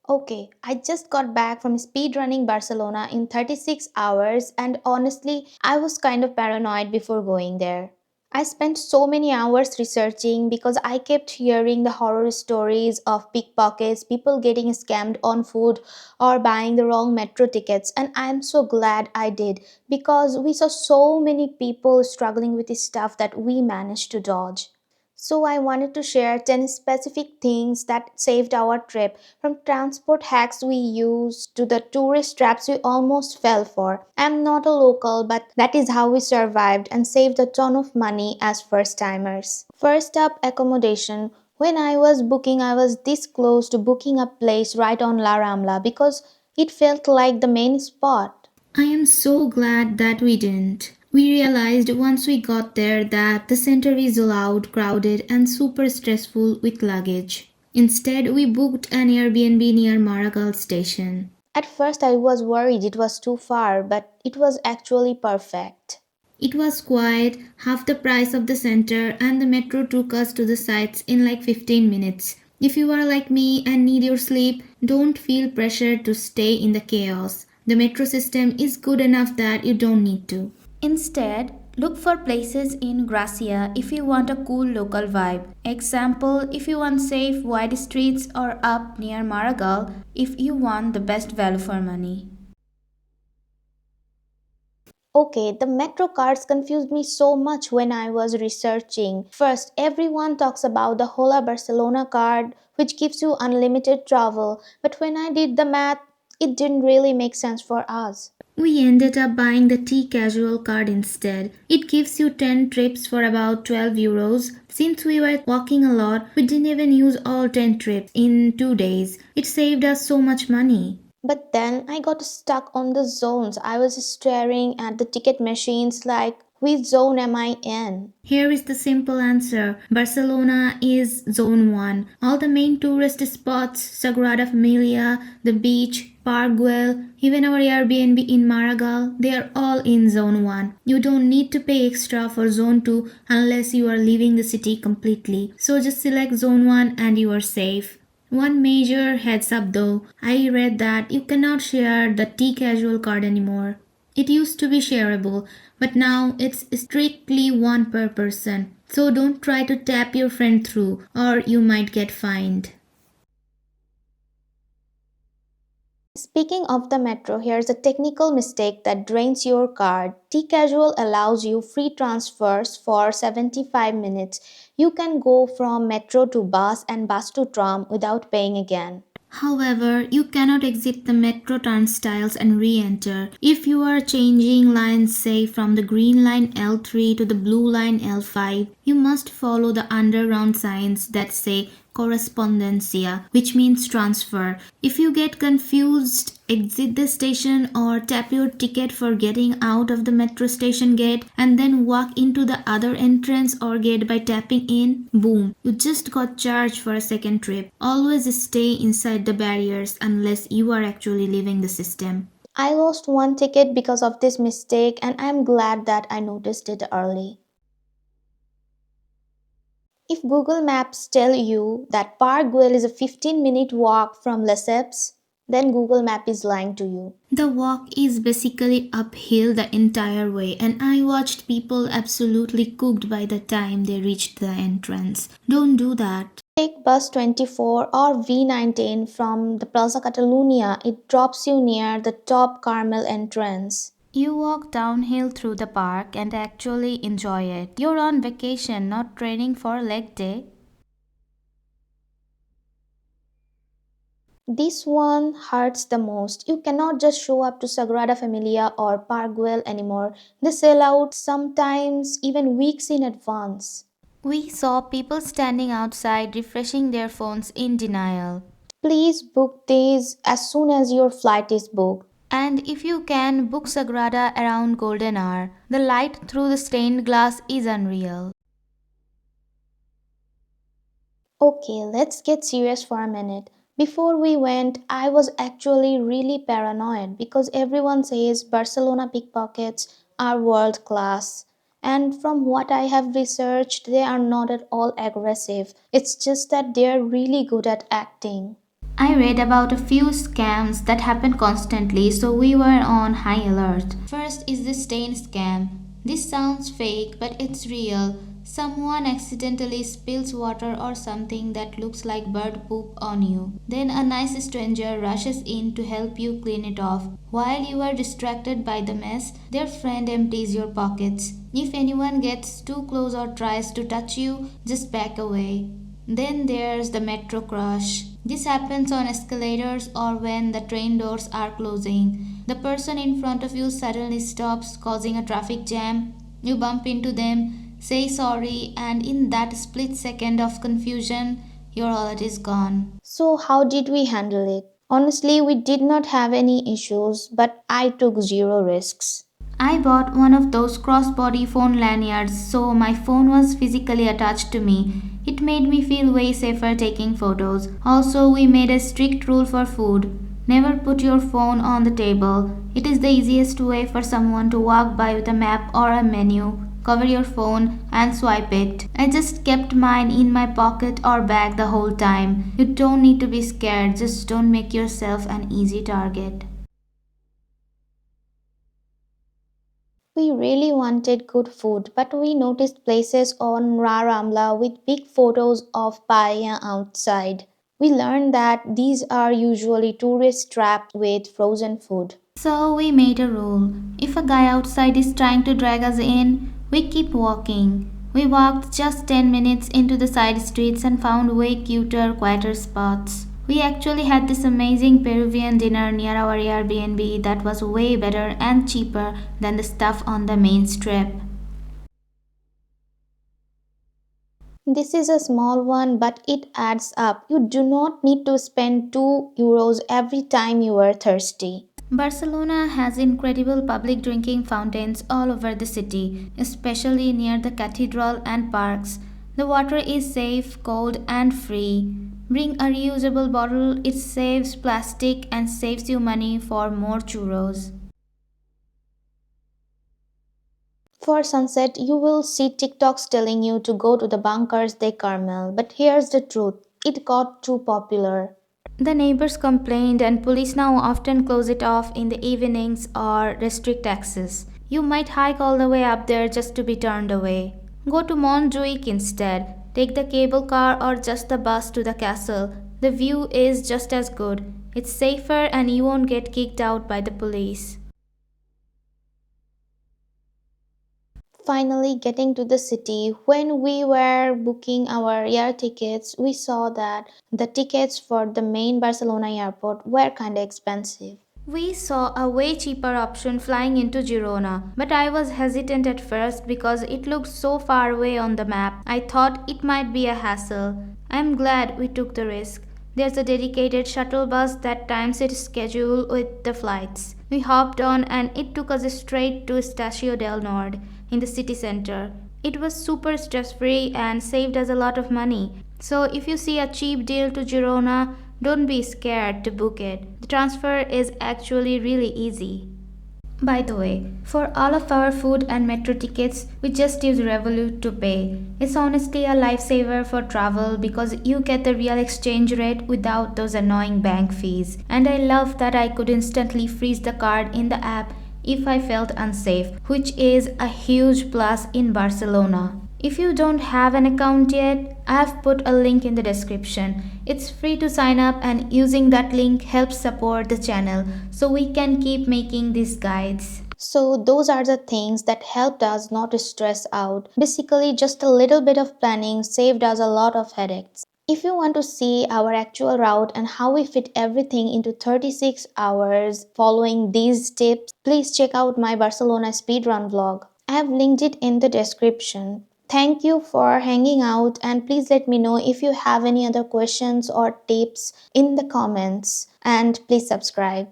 Okay, I just got back from speedrunning Barcelona in 36 hours, and honestly, I was kind of paranoid before going there. I spent so many hours researching because I kept hearing the horror stories of pickpockets, people getting scammed on food, or buying the wrong metro tickets, and I'm so glad I did because we saw so many people struggling with this stuff that we managed to dodge. So, I wanted to share 10 specific things that saved our trip, from transport hacks we used to the tourist traps we almost fell for. I'm not a local, but that is how we survived and saved a ton of money as first timers. First up, accommodation. When I was booking, I was this close to booking a place right on La Rambla because it felt like the main spot. I am so glad that we didn't. We realized once we got there that the center is loud, crowded, and super stressful with luggage. Instead, we booked an Airbnb near Maragall station. At first, I was worried it was too far, but it was actually perfect. It was quiet, half the price of the center, and the metro took us to the sites in like 15 minutes. If you are like me and need your sleep, don't feel pressure to stay in the chaos. The metro system is good enough that you don't need to. Instead, look for places in Gracia if you want a cool local vibe. Example, if you want safe, wide streets, or up near Maragall if you want the best value for money. Okay, the metro cards confused me so much when I was researching. First, everyone talks about the Hola Barcelona card, which gives you unlimited travel, but when I did the math, it didn't really make sense for us. We ended up buying the T Casual card instead. It gives you 10 trips for about 12 euros. Since we were walking a lot, we didn't even use all 10 trips in 2 days. It saved us so much money. But then I got stuck on the zones. I was staring at the ticket machines like, which zone am I in? Here is the simple answer. Barcelona is Zone 1. All the main tourist spots, Sagrada Familia, the beach, Park Güell, even our Airbnb in Maragall, they are all in Zone 1. You don't need to pay extra for Zone 2 unless you are leaving the city completely. So just select Zone 1 and you are safe. One major heads up though, I read that you cannot share the T Casual card anymore. It used to be shareable, but now it's strictly one per person. So don't try to tap your friend through, or you might get fined. Speaking of the metro, here's a technical mistake that drains your card. T-Casual allows you free transfers for 75 minutes. You can go from metro to bus and bus to tram without paying again. However, you cannot exit the metro turnstiles and re-enter. If you are changing lines, say from the green line L3 to the blue line L5, you must follow the underground signs that say correspondencia, which means transfer. If you get confused, exit the station or tap your ticket for getting out of the metro station gate and then walk into the other entrance or gate by tapping in. Boom, you just got charged for a second trip. Always stay inside the barriers unless you are actually leaving the system. I lost one ticket because of this mistake, and I'm glad that I noticed it early. If Google Maps tell you that Park Güell is a 15-minute walk from Lesseps, then Google Map is lying to you. The walk is basically uphill the entire way, and I watched people absolutely cooked by the time they reached the entrance. Don't do that. Take bus 24 or V19 from the Plaza Catalunya. It drops you near the top Carmel entrance. You walk downhill through the park and actually enjoy it. You're on vacation, not training for leg day. This one hurts the most. You cannot just show up to Sagrada Familia or Park Güell anymore. They sell out sometimes even weeks in advance. We saw people standing outside refreshing their phones in denial. Please book these as soon as your flight is booked. And if you can, book Sagrada around golden hour. The light through the stained glass is unreal. Okay, let's get serious for a minute. Before we went, I was actually really paranoid because everyone says Barcelona pickpockets are world class. And from what I have researched, they are not at all aggressive. It's just that they're really good at acting. I read about a few scams that happen constantly, so we were on high alert. First is the stain scam. This sounds fake, but it's real. Someone accidentally spills water or something that looks like bird poop on you. Then a nice stranger rushes in to help you clean it off. While you are distracted by the mess, their friend empties your pockets. If anyone gets too close or tries to touch you, just back away. Then there's the metro crush. This happens on escalators or when the train doors are closing. The person in front of you suddenly stops, causing a traffic jam. You bump into them, say sorry, and in that split second of confusion, your wallet is gone. So, how did we handle it? Honestly, we did not have any issues, but I took zero risks. I bought one of those crossbody phone lanyards so my phone was physically attached to me. It made me feel way safer taking photos. Also, we made a strict rule for food. Never put your phone on the table. It is the easiest way for someone to walk by with a map or a menu. Cover your phone and swipe it. I just kept mine in my pocket or bag the whole time. You don't need to be scared, just don't make yourself an easy target. We really wanted good food, but we noticed places on Rambla with big photos of paella outside. We learned that these are usually tourist traps with frozen food. So we made a rule. If a guy outside is trying to drag us in, we keep walking. We walked just 10 minutes into the side streets and found way cuter, quieter spots. We actually had this amazing Peruvian dinner near our Airbnb that was way better and cheaper than the stuff on the main strip. This is a small one, but it adds up. You do not need to spend €2 every time you are thirsty. Barcelona has incredible public drinking fountains all over the city, especially near the cathedral and parks. The water is safe, cold, and free. Bring a reusable bottle, it saves plastic and saves you money for more churros. For sunset, you will see TikToks telling you to go to the Bunkers de Carmel, but here's the truth, it got too popular. The neighbors complained, and police now often close it off in the evenings or restrict access. You might hike all the way up there just to be turned away. Go to Montjuic instead. Take the cable car or just the bus to the castle. The view is just as good. It's safer and you won't get kicked out by the police. Finally, getting to the city, when we were booking our air tickets, we saw that the tickets for the main Barcelona airport were kinda expensive. We saw a way cheaper option flying into Girona, but I was hesitant at first because it looked so far away on the map. I thought it might be a hassle. I'm glad we took the risk. There's a dedicated shuttle bus that times its schedule with the flights. We hopped on and it took us straight to Estacio del Nord in the city center. It was super stress free and saved us a lot of money. So if you see a cheap deal to Girona, don't be scared to book it. The transfer is actually really easy. By the way, for all of our food and metro tickets, we just use Revolut to pay. It's honestly a lifesaver for travel because you get the real exchange rate without those annoying bank fees. And I love that I could instantly freeze the card in the app if I felt unsafe, which is a huge plus in Barcelona. If you don't have an account yet, I have put a link in the description. It's free to sign up and using that link helps support the channel so we can keep making these guides. So, those are the things that helped us not to stress out. Basically, just a little bit of planning saved us a lot of headaches. If you want to see our actual route and how we fit everything into 36 hours following these tips, please check out my Barcelona speedrun vlog. I have linked it in the description. Thank you for hanging out and please let me know if you have any other questions or tips in the comments and please subscribe.